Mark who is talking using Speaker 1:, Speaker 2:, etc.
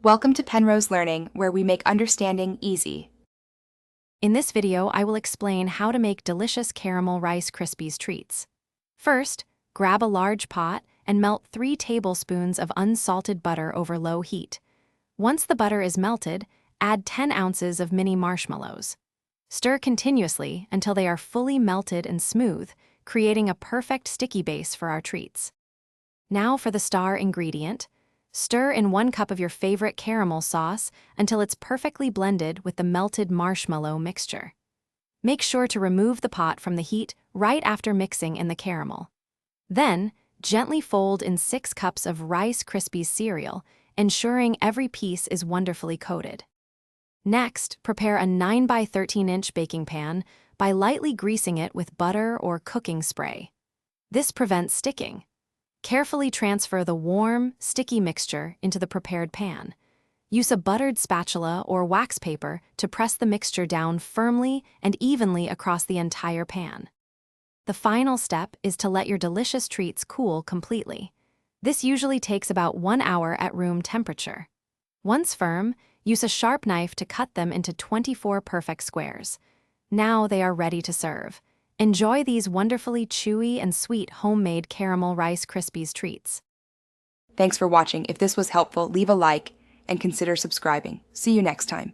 Speaker 1: Welcome to Penrose Learning, where we make understanding easy.
Speaker 2: In this video, I will explain how to make delicious caramel Rice Krispies treats. First, grab a large pot and melt 3 tablespoons of unsalted butter over low heat. Once the butter is melted, add 10 ounces of mini marshmallows. Stir continuously until they are fully melted and smooth, creating a perfect sticky base for our treats. Now for the star ingredient. Stir in 1 cup of your favorite caramel sauce until it's perfectly blended with the melted marshmallow mixture. Make sure to remove the pot from the heat right after mixing in the caramel. Then, gently fold in 6 cups of Rice Krispies cereal, ensuring every piece is wonderfully coated. Next, prepare a 9 by 13-inch baking pan by lightly greasing it with butter or cooking spray. This prevents sticking. Carefully transfer the warm, sticky mixture into the prepared pan. Use a buttered spatula or wax paper to press the mixture down firmly and evenly across the entire pan. The final step is to let your delicious treats cool completely. This usually takes about 1 hour at room temperature. Once firm, use a sharp knife to cut them into 24 perfect squares. Now they are ready to serve. Enjoy these wonderfully chewy and sweet homemade caramel Rice Krispies treats.
Speaker 1: Thanks for watching. If this was helpful, leave a like and consider subscribing. See you next time.